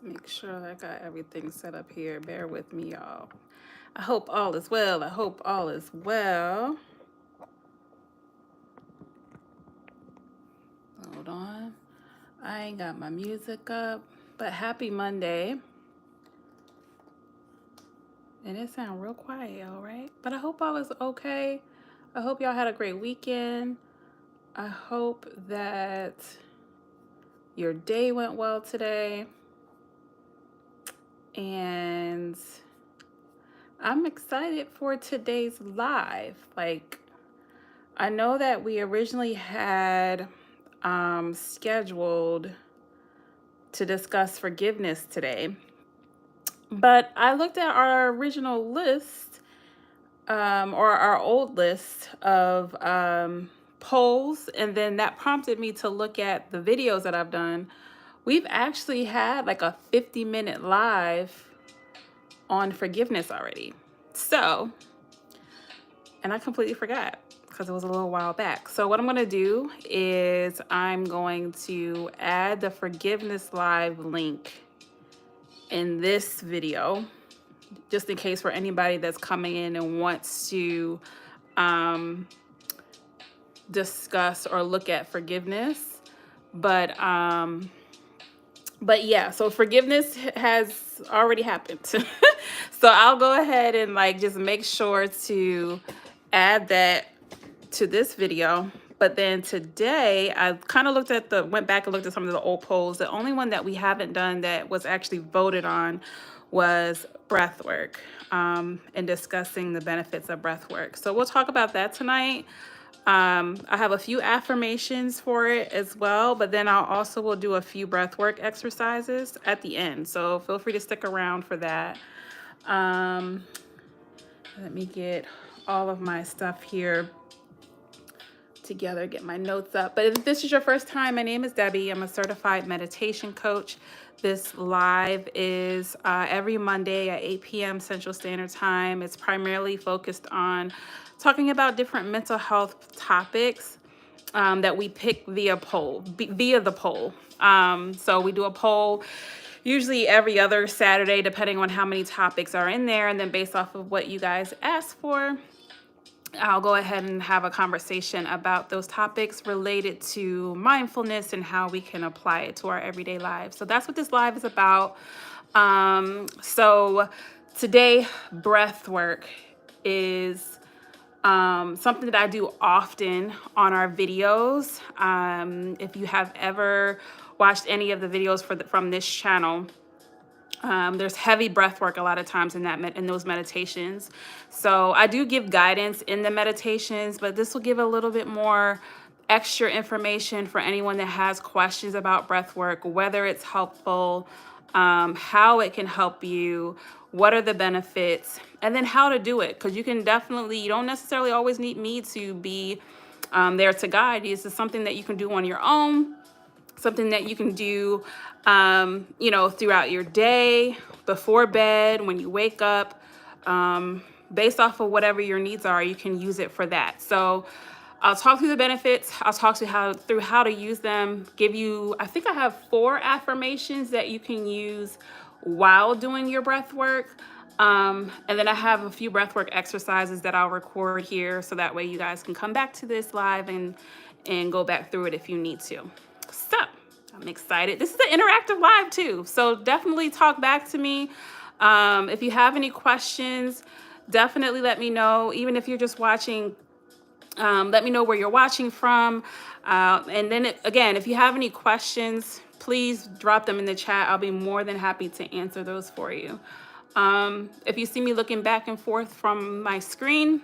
Make sure I got everything set up here. Bear with me, y'all. I hope all is well. I hope all is well. Hold on. I ain't got my music up, but happy Monday. And it sounds real quiet, all right? But I hope all is okay. I hope y'all had a great weekend. I hope that your day went well today. And I'm excited for today's live. Like, I know that we originally had scheduled to discuss forgiveness today, but I looked at our original list or our old list of polls, and then that prompted me to look at the videos that I've done. We've actually had like a 50-minute live on forgiveness already. So, and I completely forgot because it was a little while back. So what I'm going to do is I'm going to add the forgiveness live link in this video, just in case for anybody that's coming in and wants to discuss or look at forgiveness. But yeah, so forgiveness has already happened. So I'll go ahead and like just make sure to add that to this video. But then today I kind of went back and looked at some of the old polls. The only one that we haven't done that was actually voted on was breathwork, and discussing the benefits of breathwork. So we'll talk about that tonight. I have a few affirmations for it as well, but then will do a few breathwork exercises at the end. So feel free to stick around for that. Let me get all of my stuff here together, get my notes up. But if this is your first time, my name is Debbie. I'm a certified meditation coach. This live is every Monday at 8 p.m. Central Standard Time. It's primarily focused on talking about different mental health topics that we pick via the poll. So we do a poll usually every other Saturday, depending on how many topics are in there. And then based off of what you guys ask for, I'll go ahead and have a conversation about those topics related to mindfulness and how we can apply it to our everyday lives. So that's what this live is about. So today, breath work is something that I do often on our videos. If you have ever watched any of the videos from this channel, there's heavy breath work a lot of times in those meditations. So I do give guidance in the meditations, but this will give a little bit more extra information for anyone that has questions about breath work, whether it's helpful, how it can help you, what are the benefits, and then how to do it. Because you don't necessarily always need me to be there to guide you. This is something that you can do on your own, something that you can do, throughout your day, before bed, when you wake up, based off of whatever your needs are, you can use it for that. So I'll talk through the benefits. I'll talk through how to use them, I think I have 4 affirmations that you can use while doing your breath work. And then I have a few breathwork exercises that I'll record here, so that way you guys can come back to this live and go back through it if you need to. So I'm excited. This is an interactive live too, so definitely talk back to me. If you have any questions, definitely let me know. Even if you're just watching, let me know where you're watching from. And then again, if you have any questions, please drop them in the chat. I'll be more than happy to answer those for you. If you see me looking back and forth from my screen,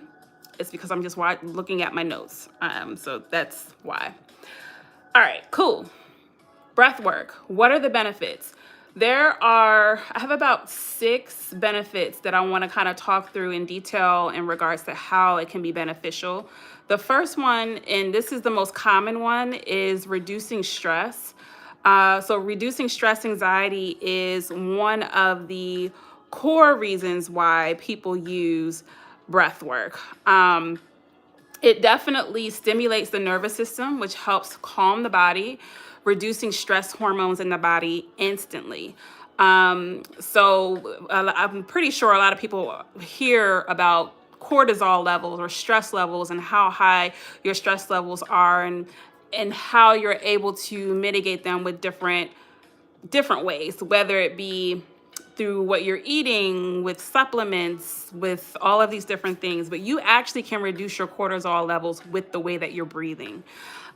it's because I'm just looking at my notes. So that's why. All right, cool. Breath work. What are the benefits? I have about 6 benefits that I want to kind of talk through in detail in regards to how it can be beneficial. The first one, and this is the most common one, is reducing stress. So reducing stress anxiety is one of the core reasons why people use breath work. It definitely stimulates the nervous system, which helps calm the body, reducing stress hormones in the body instantly. So I'm pretty sure a lot of people hear about cortisol levels or stress levels and how high your stress levels are, and how you're able to mitigate them with different ways, whether it be through what you're eating, with supplements, with all of these different things. But you actually can reduce your cortisol levels with the way that you're breathing.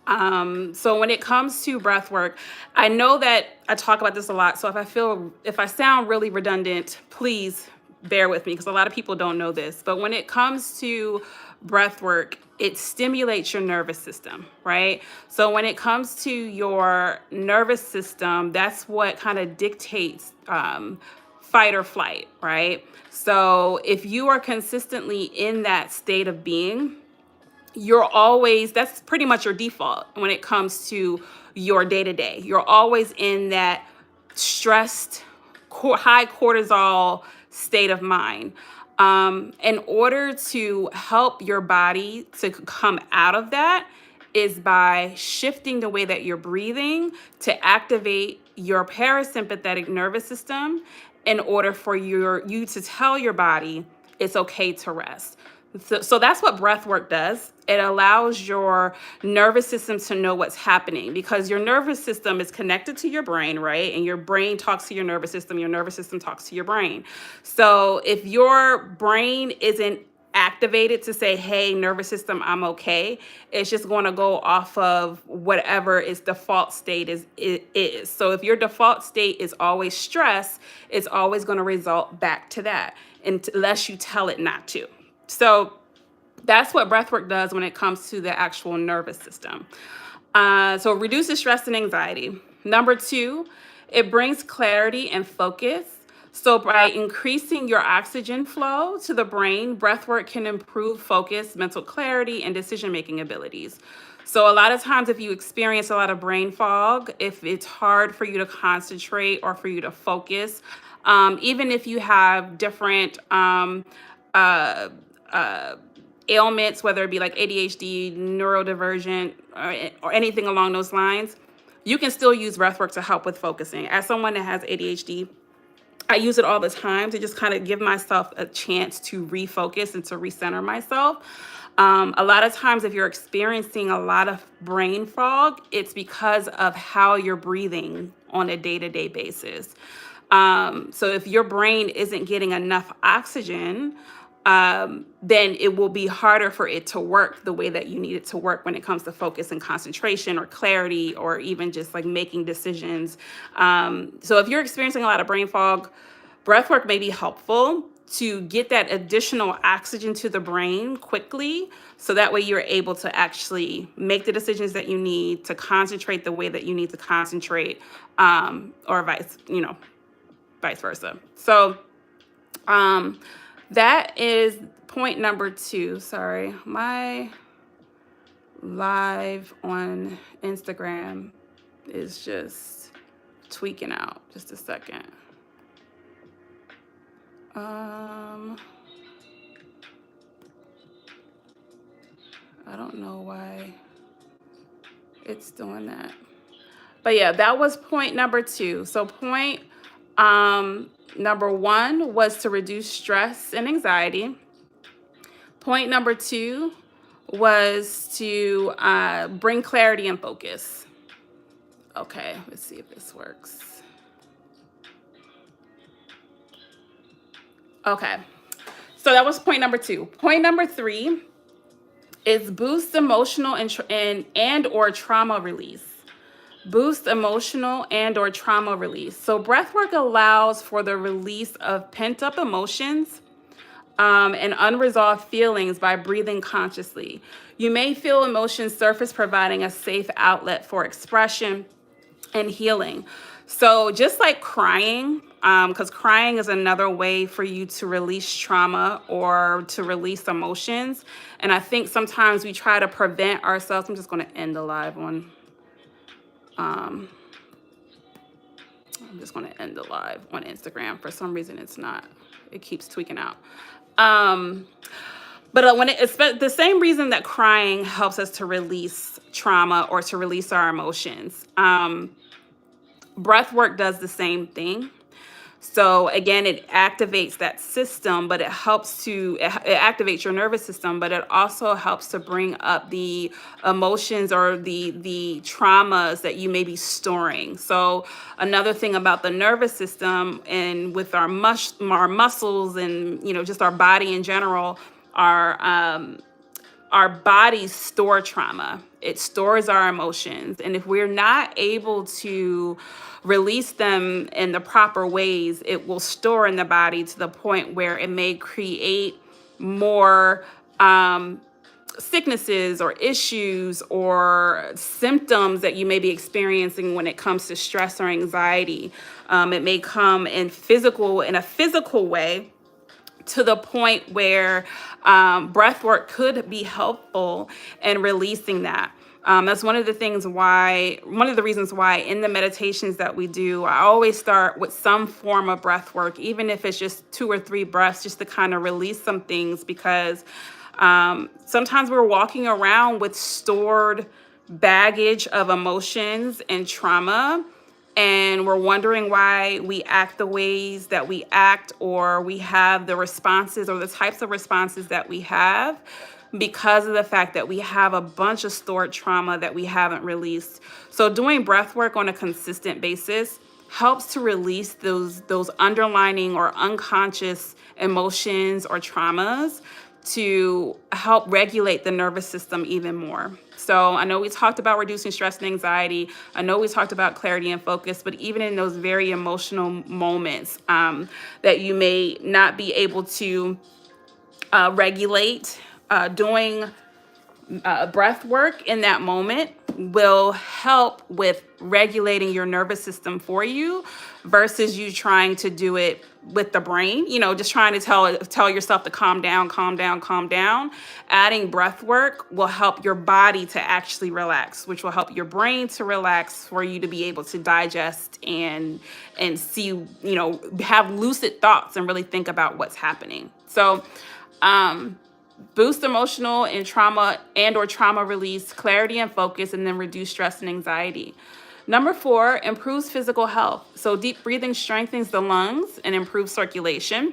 So when it comes to breath work, I know that I talk about this a lot. So if I sound really redundant, please bear with me, because a lot of people don't know this. But when it comes to breath work, it stimulates your nervous system, right? So when it comes to your nervous system, that's what kind of dictates fight or flight, right? So if you are consistently in that state of being, that's pretty much your default when it comes to your day to day. You're always in that stressed, high cortisol state of mind. In order to help your body to come out of that is by shifting the way that you're breathing to activate your parasympathetic nervous system in order for you to tell your body it's okay to rest. So that's what breath work does. It allows your nervous system to know what's happening, because your nervous system is connected to your brain, right? And your brain talks to your nervous system talks to your brain. So if your brain isn't activated to say, hey, nervous system, I'm okay, it's just going to go off of whatever its default state is. So if your default state is always stress, it's always going to result back to that, unless you tell it not to. So that's what breathwork does when it comes to the actual nervous system. So it reduces stress and anxiety. Number 2, it brings clarity and focus. So by increasing your oxygen flow to the brain, breathwork can improve focus, mental clarity, and decision-making abilities. So a lot of times if you experience a lot of brain fog, if it's hard for you to concentrate or for you to focus, even if you have different uh, ailments, whether it be like ADHD, neurodivergent, or anything along those lines, you can still use breathwork to help with focusing. As someone that has ADHD, I use it all the time to just kind of give myself a chance to refocus and to recenter myself. A lot of times, if you're experiencing a lot of brain fog, it's because of how you're breathing on a day-to-day basis. So if your brain isn't getting enough oxygen, then it will be harder for it to work the way that you need it to work when it comes to focus and concentration or clarity, or even just like making decisions. So if you're experiencing a lot of brain fog, breathwork may be helpful to get that additional oxygen to the brain quickly, so that way you're able to actually make the decisions that you need to concentrate the way that you need to concentrate, or vice versa. So that is point number 2. Sorry, my live on Instagram is just tweaking out. Just a second. I don't know why it's doing that. But yeah, that was point number 2. So point number 1 was to reduce stress and anxiety. Point number 2 was to bring clarity and focus. Okay, let's see if this works. Okay, so that was point number 2. Point number 3 is boost emotional and or trauma release. Boost emotional and or trauma release. So breathwork allows for the release of pent-up emotions and unresolved feelings by breathing consciously. You may feel emotions surface, providing a safe outlet for expression and healing. So just like crying, because crying is another way for you to release trauma or to release emotions. And I think sometimes we try to prevent ourselves. I'm just going to end the live on. I'm just going to end the live on Instagram. For some reason, it keeps tweaking out. But it's the same reason that crying helps us to release trauma or to release our emotions. Breath work does the same thing. So again, it activates that system, but it activates your nervous system, but it also helps to bring up the emotions or the traumas that you may be storing. So another thing about the nervous system and with our muscles and just our body in general, our our bodies store trauma. It stores our emotions. And if we're not able to release them in the proper ways, it will store in the body to the point where it may create more sicknesses or issues or symptoms that you may be experiencing when it comes to stress or anxiety. It may come in a physical way, to the point where breath work could be helpful in releasing that. That's one of the reasons why in the meditations that we do, I always start with some form of breath work, even if it's just 2 or 3 breaths, just to kind of release some things, because sometimes we're walking around with stored baggage of emotions and trauma, and we're wondering why we act the ways that we act, or we have the responses or the types of responses that we have, because of the fact that we have a bunch of stored trauma that we haven't released. So doing breath work on a consistent basis helps to release those underlining or unconscious emotions or traumas, to help regulate the nervous system even more. So I know we talked about reducing stress and anxiety. I know we talked about clarity and focus, but even in those very emotional moments that you may not be able to regulate, doing breath work in that moment will help with regulating your nervous system for you, versus you trying to do it with the brain, just trying to tell yourself to calm down, calm down, calm down. Adding breath work will help your body to actually relax, which will help your brain to relax, for you to be able to digest and see, have lucid thoughts and really think about what's happening. So boost emotional and trauma release, clarity and focus, and then reduce stress and anxiety. Number 4, improves physical health. So deep breathing strengthens the lungs and improves circulation,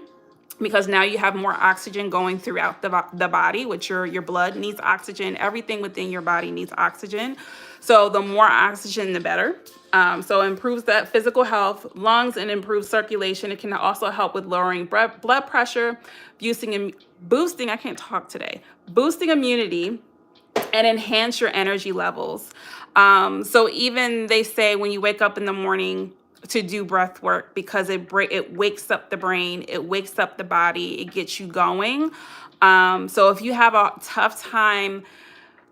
because now you have more oxygen going throughout the body, which your blood needs oxygen. Everything within your body needs oxygen. So the more oxygen, the better. So it improves that physical health, lungs, and improves circulation. It can also help with lowering blood pressure, boosting, I can't talk today, boosting immunity, and enhance your energy levels. So even they say when you wake up in the morning to do breath work, because it wakes up the brain, it wakes up the body, it gets you going. So if you have a tough time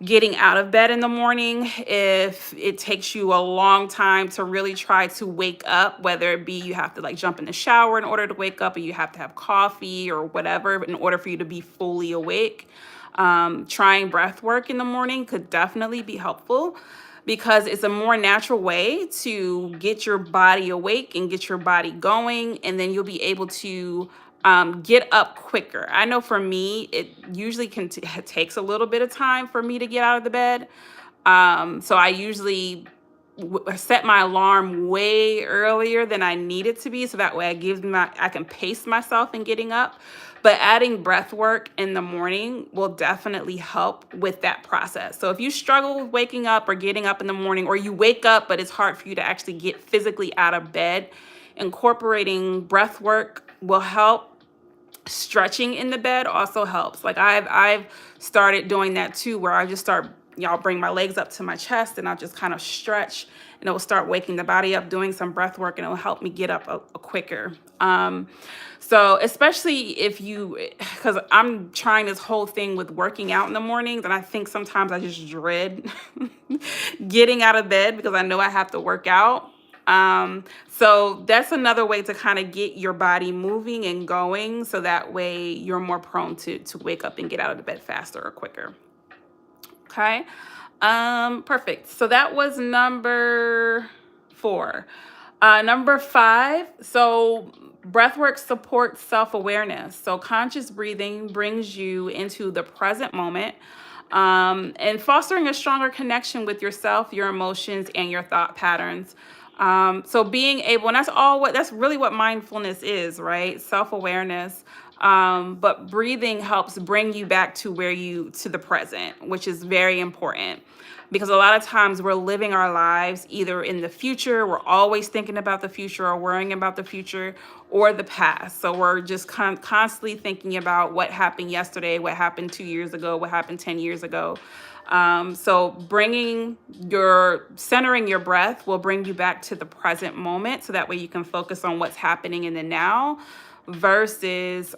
getting out of bed in the morning, if it takes you a long time to really try to wake up, whether it be you have to jump in the shower in order to wake up, or you have to have coffee or whatever in order for you to be fully awake, trying breath work in the morning could definitely be helpful, because it's a more natural way to get your body awake and get your body going, and then you'll be able to get up quicker. I know for me, it usually takes a little bit of time for me to get out of the bed. So I usually set my alarm way earlier than I need it to be, so that way I can pace myself in getting up. But adding breath work in the morning will definitely help with that process. So if you struggle with waking up or getting up in the morning, or you wake up but it's hard for you to actually get physically out of bed, incorporating breath work will help. Stretching in the bed also helps. I've started doing that too, where I just bring my legs up to my chest, and I'll just kind of stretch, and it will start waking the body up, doing some breath work, and it will help me get up a quicker. So especially because I'm trying this whole thing with working out in the mornings, and I think sometimes I just dread getting out of bed because I know I have to work out. So that's another way to kind of get your body moving and going, so that way you're more prone to wake up and get out of the bed faster or quicker. Okay. Perfect. So that was number 4. Number 5. So breathwork supports self-awareness. So conscious breathing brings you into the present moment, and fostering a stronger connection with yourself, your emotions, and your thought patterns. So being able, and that's really what mindfulness is, right? Self-awareness. But breathing helps bring you back to the present, which is very important, because a lot of times we're living our lives either in the future, we're always thinking about the future or worrying about the future, or the past. So we're just constantly thinking about what happened yesterday, what happened 2 years ago, what happened 10 years ago. So centering your breath will bring you back to the present moment, so that way you can focus on what's happening in the now versus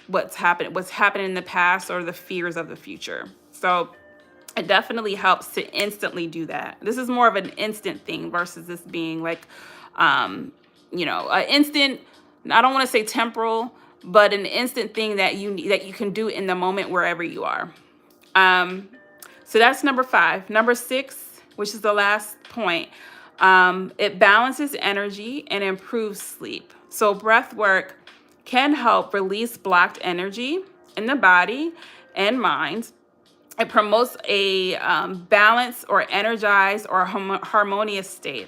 what's happening in the past or the fears of the future. So it definitely helps to instantly do that. This is more of an instant thing versus this being like, an instant, I don't want to say temporal, but an instant thing that you can do in the moment wherever you are. So that's number 5. Number 6, which is the last point, it balances energy and improves sleep. So breath work can help release blocked energy in the body and mind. It promotes a balanced or energized or harmonious state.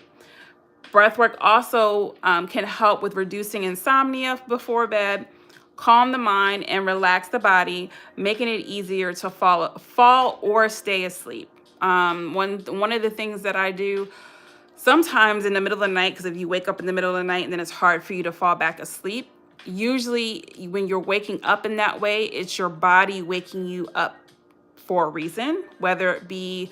Breathwork also can help with reducing insomnia before bed, calm the mind, and relax the body, making it easier to fall or stay asleep. One of the things that I do sometimes in the middle of the night, because if you wake up in the middle of the night and then it's hard for you to fall back asleep, usually when you're waking up in that way, it's your body waking you up for a reason, whether it be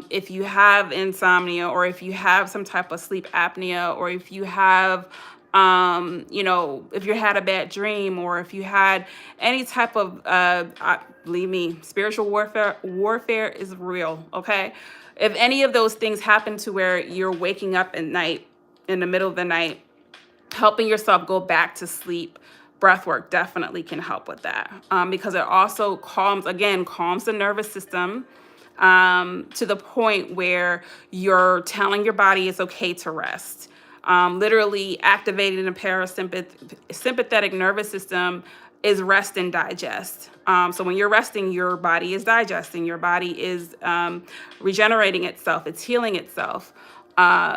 if you have insomnia, or if you have some type of sleep apnea, or if you have, if you had a bad dream, or if you had any type of, believe me, spiritual warfare is real, okay? If any of those things happen to where you're waking up at night, in the middle of the night, helping yourself go back to sleep, breath work definitely can help with that, because it also calms the nervous system, to the point where you're telling your body it's okay to rest. Literally activating the sympathetic nervous system is rest and digest. So when you're resting, your body is digesting, your body is regenerating itself, it's healing itself.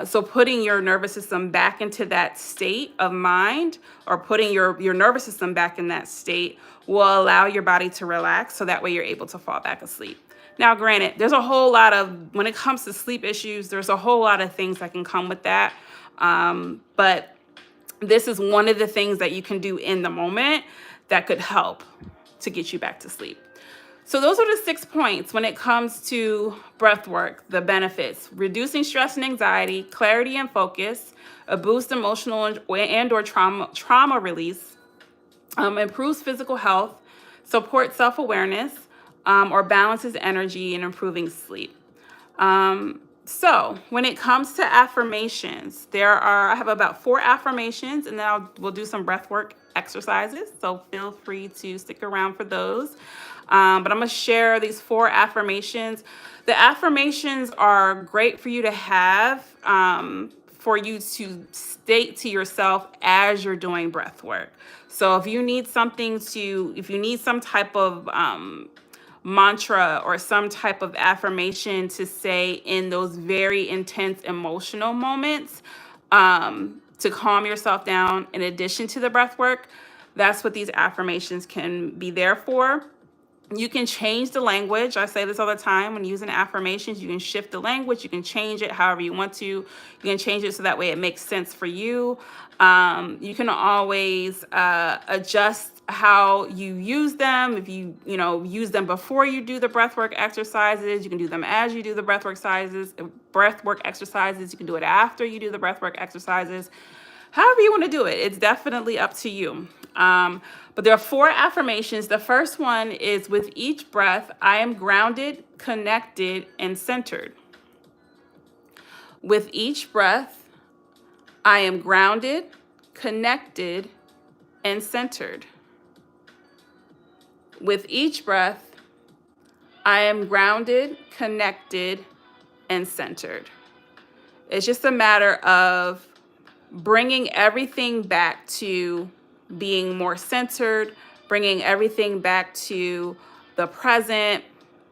So putting your nervous system back into that state of mind, or putting your nervous system back in that state, will allow your body to relax, so that way you're able to fall back asleep. Now, granted, when it comes to sleep issues, there's a whole lot of things that can come with that. But this is one of the things that you can do in the moment that could help to get you back to sleep. So those are the 6 points when it comes to breath work, the benefits: reducing stress and anxiety, clarity and focus, a boost emotional and or trauma release, improves physical health, supports self-awareness, or balances energy and improving sleep. So when it comes to affirmations, I have about 4 affirmations, and then we'll do some breath work exercises. So feel free to stick around for those. But I'm going to share these 4 affirmations. The affirmations are great for you to have, for you to state to yourself as you're doing breath work. So if you need some type of mantra or some type of affirmation to say in those very intense emotional moments, to calm yourself down in addition to the breath work, that's what these affirmations can be there for. You can change the language. I say this all the time when using affirmations. You can shift the language. You can change it however you want to. You can change it so that way it makes sense for you. You can always adjust how you use them. If you use them before you do the breathwork exercises, you can do them as you do the breathwork exercises. You can do it after you do the breathwork exercises. However you want to do it, it's definitely up to you. But there are 4 affirmations. The first one is: with each breath, I am grounded, connected, and centered. With each breath, I am grounded, connected, and centered. With each breath, I am grounded, connected, and centered. It's just a matter of bringing everything back to being more centered, bringing everything back to the present,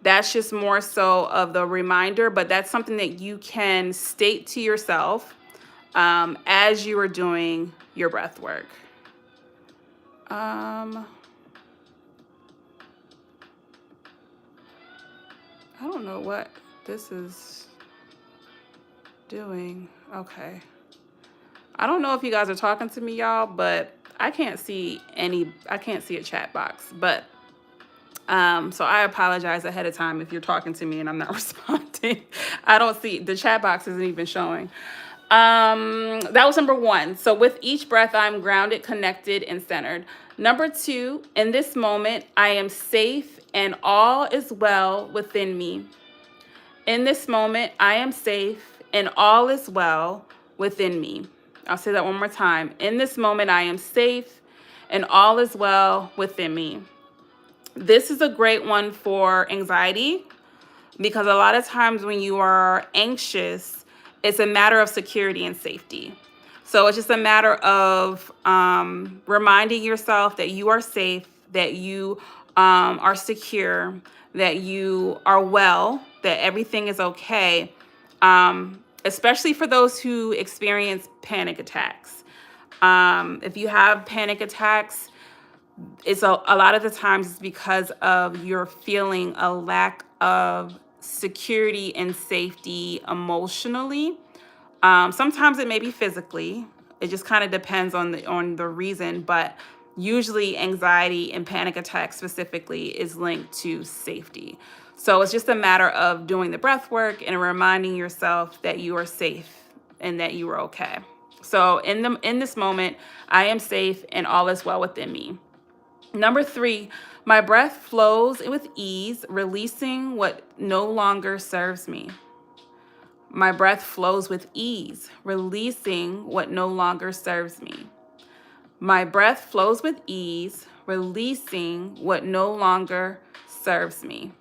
That's just more so of the reminder, but that's something that you can state to yourself as you are doing your breath work. I don't know what this is doing. Okay. I don't know if you guys are talking to me, y'all, but I can't see a chat box. But so I apologize ahead of time if you're talking to me and I'm not responding. I don't see, the chat box isn't even showing. That was number 1. So with each breath, I'm grounded, connected, and centered. Number 2, in this moment, I am safe and all is well within me. In this moment, I am safe and all is well within me. I'll say that one more time. In this moment, I am safe and all is well within me. This is a great one for anxiety, because a lot of times when you are anxious, it's a matter of security and safety. So it's just a matter of reminding yourself that you are safe, that you are secure, that you are well, that everything is okay, especially for those who experience panic attacks. If you have panic attacks, it's a lot of the times it's because of you're feeling a lack of security and safety emotionally. Sometimes it may be physically. It just kind of depends on the reason, but usually anxiety and panic attacks specifically is linked to safety. So it's just a matter of doing the breath work and reminding yourself that you are safe and that you are okay. So in this moment, I am safe and all is well within me. Number 3, my breath flows with ease, releasing what no longer serves me. My breath flows with ease, releasing what no longer serves me. My breath flows with ease, releasing what no longer serves me.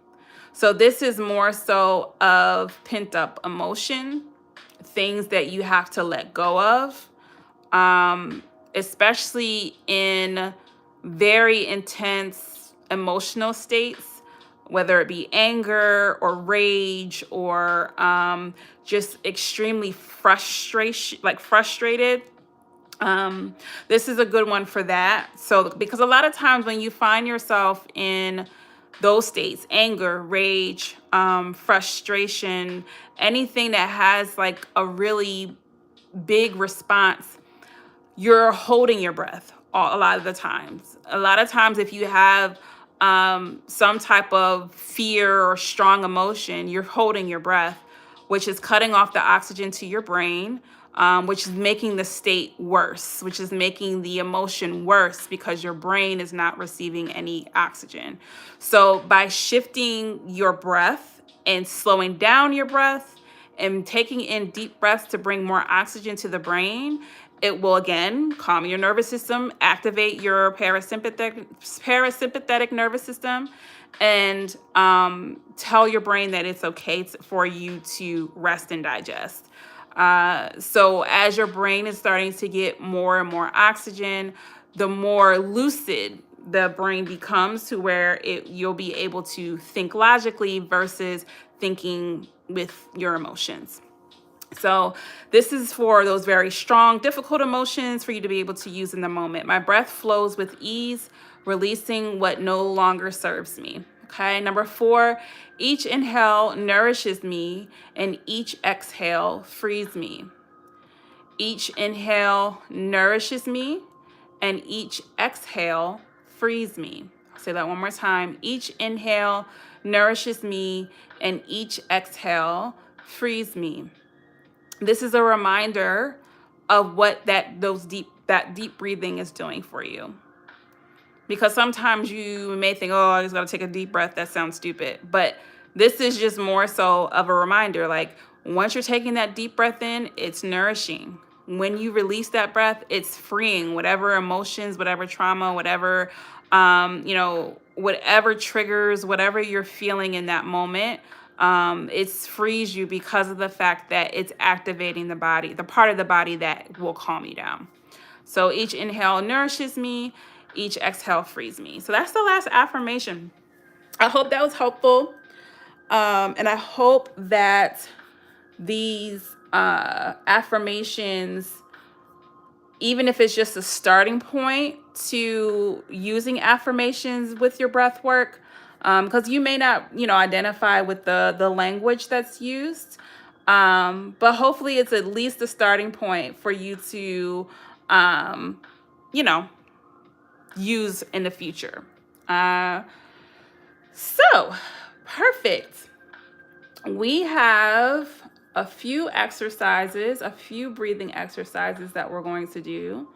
So this is more so of pent up emotion, things that you have to let go of, especially in very intense emotional states, whether it be anger or rage or just extremely frustrated. This is a good one for that. So, because a lot of times when you find yourself in those states, anger, rage, frustration, anything that has like a really big response, you're holding your breath a lot of the times. A lot of times, if you have some type of fear or strong emotion, you're holding your breath, which is cutting off the oxygen to your brain, which is making the state worse, which is making the emotion worse because your brain is not receiving any oxygen. So by shifting your breath and slowing down your breath and taking in deep breaths to bring more oxygen to the brain, it will again calm your nervous system, activate your parasympathetic nervous system, and tell your brain that it's okay for you to rest and digest. So as your brain is starting to get more and more oxygen, the more lucid the brain becomes, to where you'll be able to think logically versus thinking with your emotions. So this is for those very strong, difficult emotions for you to be able to use in the moment. My breath flows with ease, releasing what no longer serves me. Okay, number 4, each inhale nourishes me and each exhale frees me. Each inhale nourishes me and each exhale frees me. I'll say that one more time. Each inhale nourishes me and each exhale frees me. This is a reminder of what that deep breathing is doing for you. Because sometimes you may think, oh, I just got to take a deep breath. That sounds stupid. But this is just more so of a reminder. Like, once you're taking that deep breath in, it's nourishing. When you release that breath, it's freeing whatever emotions, whatever trauma, whatever, whatever triggers, whatever you're feeling in that moment. It frees you because of the fact that it's activating the body, the part of the body that will calm you down. So each inhale nourishes me, each exhale frees me. So that's the last affirmation. I hope that was helpful. And I hope that these affirmations, even if it's just a starting point to using affirmations with your breath work, because you may not, identify with the language that's used, but hopefully it's at least a starting point for you to, um, you know, use in the future. So, perfect. We have a few exercises, a few breathing exercises that we're going to do.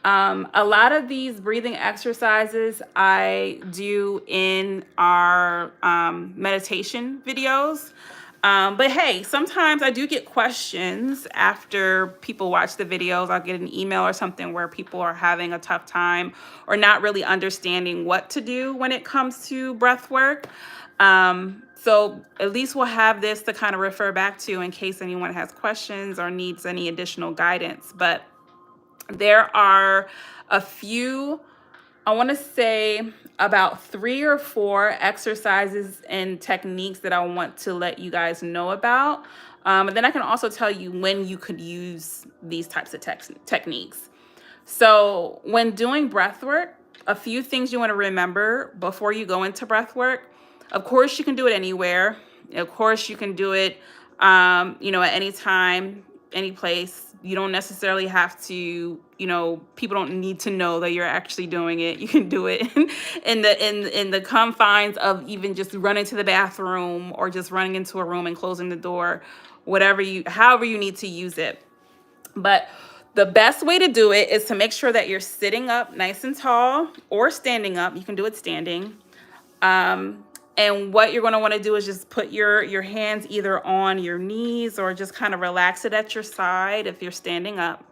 A lot of these breathing exercises I do in our meditation videos. But hey, sometimes I do get questions after people watch the videos. I'll get an email or something where people are having a tough time or not really understanding what to do when it comes to breath work. So at least we'll have this to kind of refer back to in case anyone has questions or needs any additional guidance. But there are a few, I want to say about 3 or 4 exercises and techniques that I want to let you guys know about. And then I can also tell you when you could use these types of techniques. So when doing breath work, a few things you want to remember before you go into breath work. Of course, you can do it anywhere. Of course, you can do it, at any time, any place. You don't necessarily have to, people don't need to know that you're actually doing it. You can do it in the confines of even just running to the bathroom or just running into a room and closing the door, however you need to use it. But the best way to do it is to make sure that you're sitting up nice and tall or standing up. You can do it standing. And what you're going to want to do is just put your hands either on your knees or just kind of relax it at your side if you're standing up.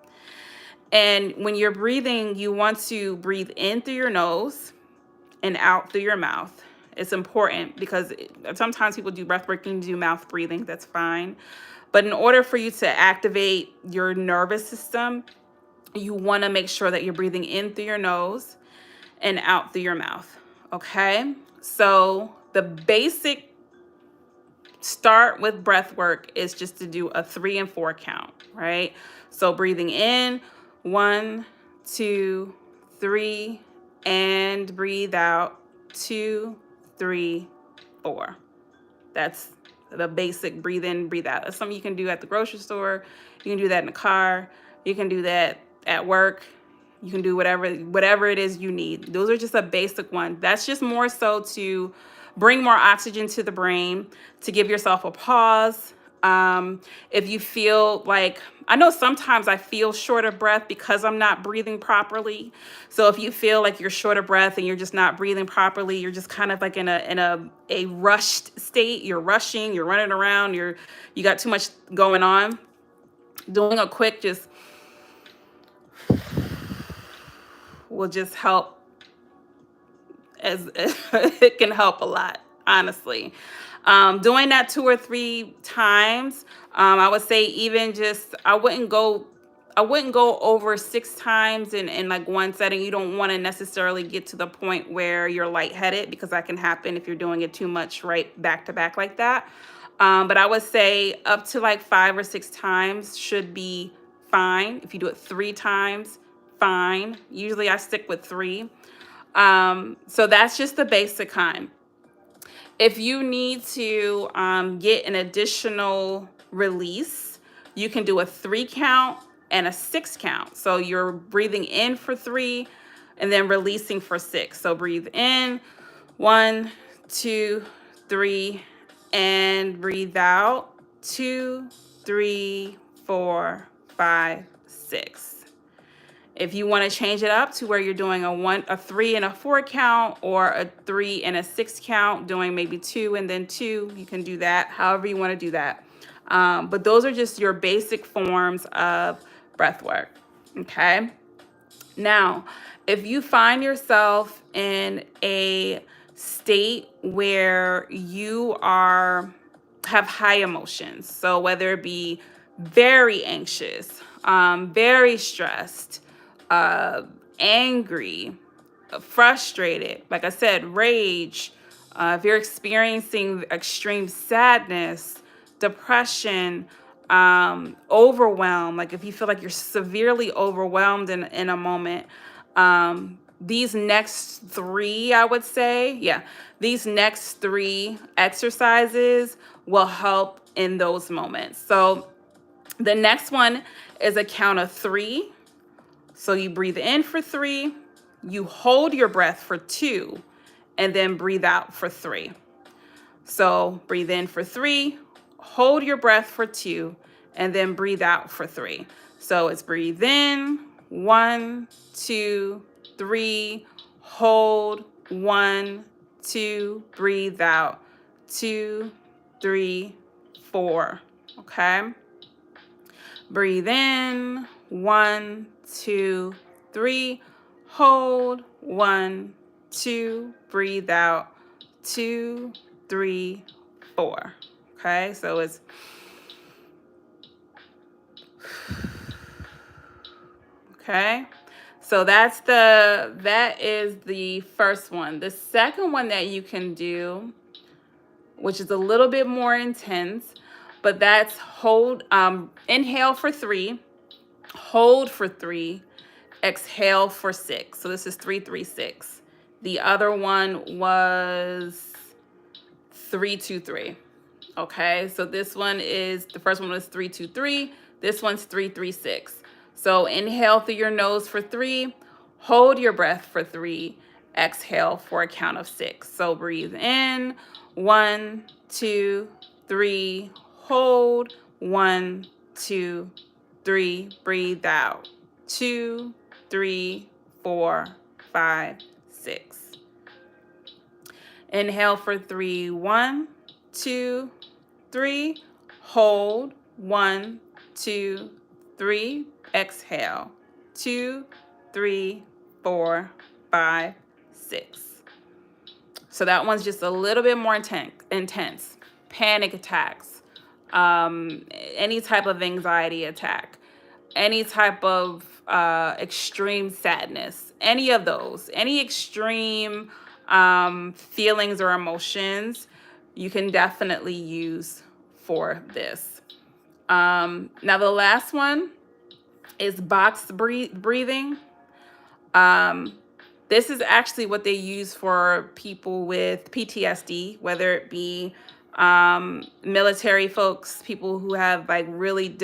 And when you're breathing, you want to breathe in through your nose and out through your mouth. It's important because sometimes people do breath work and do mouth breathing. That's fine. But in order for you to activate your nervous system, you want to make sure that you're breathing in through your nose and out through your mouth. Okay? So the basic start with breath work is just to do a 3 and 4 count, right? So breathing in, 1, 2, 3, and breathe out, 2, 3, 4. That's the basic breathe in, breathe out. That's something you can do at the grocery store. You can do that in the car. You can do that at work. You can do whatever it is you need. Those are just a basic one. That's just more so to bring more oxygen to the brain, to give yourself a pause. If you feel like, I know sometimes I feel short of breath because I'm not breathing properly. So if you feel like you're short of breath and you're just not breathing properly, you're just kind of like in a rushed state. You're rushing, you're running around, you got too much going on. Doing a quick just will just help, as it can help a lot, honestly. Doing that 2 or 3 times, I would say even just, I wouldn't go over 6 times in like one setting. You don't want to necessarily get to the point where you're lightheaded, because that can happen if you're doing it too much right back to back like that. But I would say up to like 5 or 6 times should be fine. If you do it 3 times, fine. Usually I stick with 3. So that's just the basic kind. If you need to get an additional release, you can do a 3 count and a 6 count. So you're breathing in for 3 and then releasing for 6. So breathe in, 1, 2, 3, and breathe out, 2, 3, 4, 5, 6. If you want to change it up to where you're doing a 3 and a 4 count, or a 3 and a 6 count, doing maybe 2 and then 2, you can do that however you want to do that. But those are just your basic forms of breath work. Okay. Now, if you find yourself in a state where you have high emotions, so whether it be very anxious, very stressed, angry, frustrated, like I said, rage, If you're experiencing extreme sadness, depression, overwhelm, like if you feel like you're severely overwhelmed in a moment, these next three, I would say, yeah, these next three exercises will help in those moments. So the next one is a count of three. So you breathe in for 3, you hold your breath for 2, and then breathe out for 3. So breathe in for 3, hold your breath for 2, and then breathe out for 3. So it's breathe in, 1, 2, 3, hold, 1, 2, breathe out, 2, 3, 4. Okay. Breathe in, 1, 2, 3, hold, 1, 2, breathe out, 2, 3, 4. Okay, so it's okay. So that is the first one. The second one that you can do, which is a little bit more intense, but that's hold, inhale for 3, hold for 3, exhale for 6. So this is 3, 3, 6. The other one was 3, 2, 3. Okay, so this one is, the first one was 3, 2, 3. This one's 3, 3, 6. So inhale through your nose for 3, hold your breath for 3, exhale for a count of 6. So breathe in, 1, 2, 3, hold, 1, 2, 3, breathe out, 2, 3, 4, 5, 6. Inhale for 3, 1, 2, 3, hold, 1, 2, 3, exhale, 2, 3, 4, 5, 6. So that one's just a little bit more intense. Panic attacks, any type of anxiety attack, any type of extreme sadness, any of those, any extreme feelings or emotions, you can definitely use for this. Now the last one is box breathing. This is actually what they use for people with PTSD, whether it be military folks, people who have like really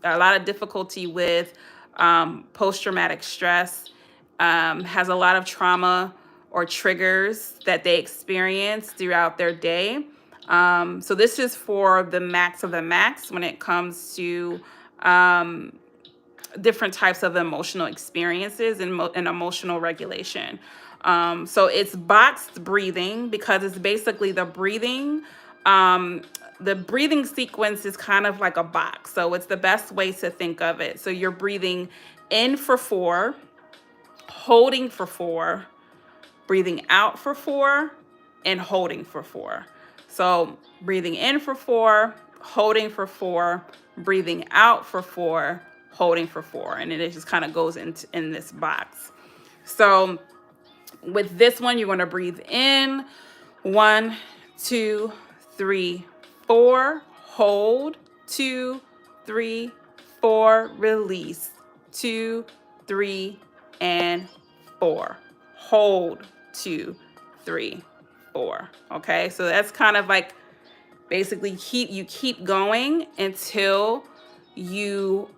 a lot of difficulty with post-traumatic stress, has a lot of trauma or triggers that they experience throughout their day. So this is for the max of the max when it comes to different types of emotional experiences and emotional regulation. So it's boxed breathing because it's basically the breathing. The breathing sequence is kind of like a box. So it's the best way to think of it. So you're breathing in for 4, holding for 4, breathing out for 4, and holding for 4. So breathing in for 4, holding for 4, breathing out for 4, holding for 4. And it just kind of goes in this box. So with this one, you're going to breathe in, 1, 2, 3, 4, hold, 2, 3, 4, release, 2, 3, and 4. Hold, 2, 3, 4. Okay, so that's kind of like basically keep going until you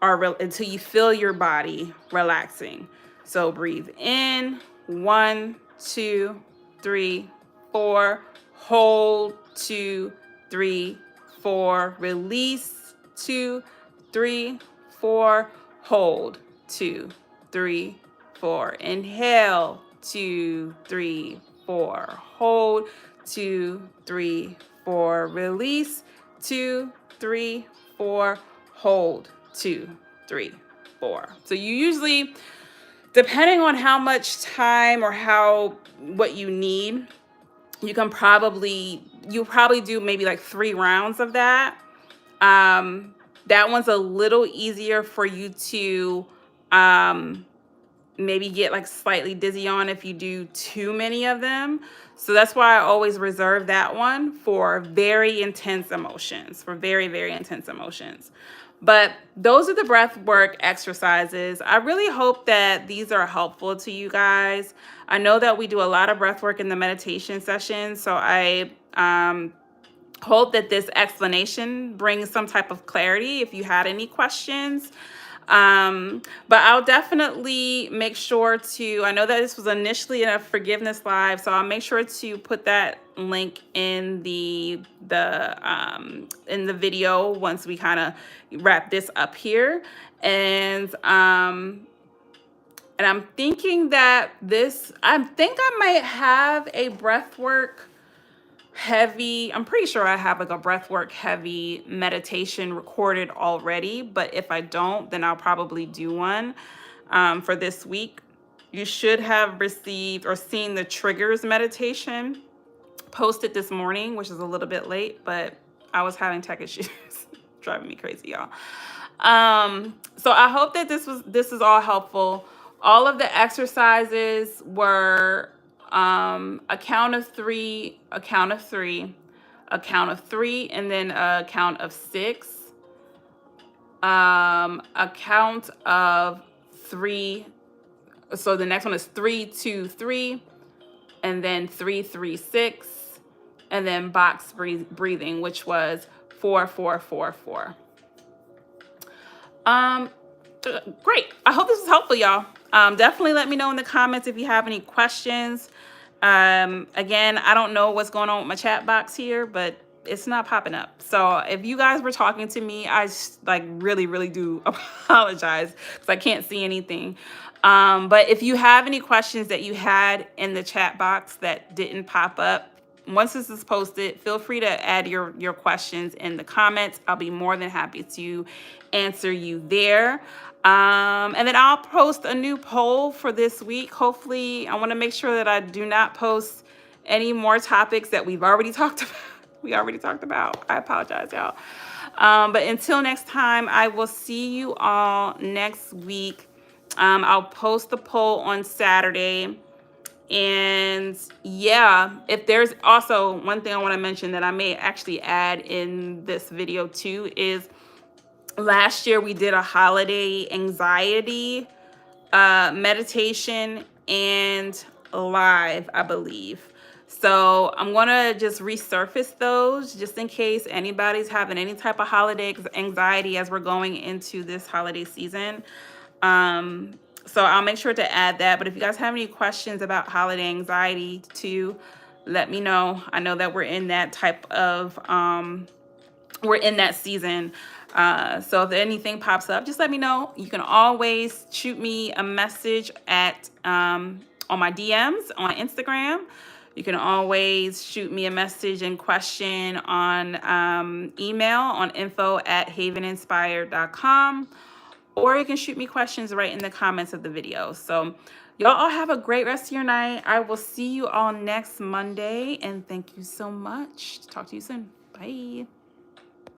feel your body relaxing. So breathe in, 1, 2, 3, 4, hold, 2, 3, 4, release, 2, 3, 4, hold, 2, 3, 4, inhale, 2, 3, 4, hold, 2, 3, 4, release, 2, 3, 4, hold, 2, 3, 4. So you usually, depending on how much time or what you need, you'll probably do maybe like 3 rounds of that. That one's a little easier for you to maybe get like slightly dizzy on if you do too many of them. So that's why I always reserve that one for very intense emotions, for very, very intense emotions. But those are the breath work exercises. I really hope that these are helpful to you guys. I know that we do a lot of breath work in the meditation session, so I hope that this explanation brings some type of clarity if you had any questions. But I'll definitely make sure to, I know that this was initially a forgiveness live, so I'll make sure to put that link in the video once we kind of wrap this up here. And I'm thinking that I think I might have a breathwork heavy, I'm pretty sure I have like a breathwork heavy meditation recorded already, but if I don't, then I'll probably do one for this week. You should have received or seen the triggers meditation posted this morning, which is a little bit late, but I was having tech issues driving me crazy, y'all. So I hope that this is all helpful. All of the exercises were a count of three, a count of three, a count of three, and then a count of six, a count of three. So the next one is 3, 2, 3, and then 3, 3, 6, and then box breathing, which was 4, 4, 4, 4. Great. I hope this is helpful, y'all. Definitely let me know in the comments if you have any questions. Again, I don't know what's going on with my chat box here, but it's not popping up. So if you guys were talking to me, I like really, really do apologize because I can't see anything. But if you have any questions that you had in the chat box that didn't pop up, once this is posted, feel free to add your questions in the comments. I'll be more than happy to answer you there. And then I'll post a new poll for this week. Hopefully, I want to make sure that I do not post any more topics that we've already talked about. We already talked about. I apologize, y'all. But until next time, I will see you all next week. I'll post the poll on Saturday. And yeah, if there's also one thing I want to mention that I may actually add in this video too is last year we did a holiday anxiety meditation and live, I believe. So I'm gonna just resurface those just in case anybody's having any type of holiday anxiety as we're going into this holiday season. So I'll make sure to add that. But if you guys have any questions about holiday anxiety too, let me know. I know that we're in that type of, we're in that season. So if anything pops up, just let me know. You can always shoot me a message at, on my DMs on Instagram. You can always shoot me a message and question on email on info@haveninspired.com. Or you can shoot me questions right in the comments of the video. So y'all all have a great rest of your night. I will see you all next Monday. And thank you so much. Talk to you soon. Bye.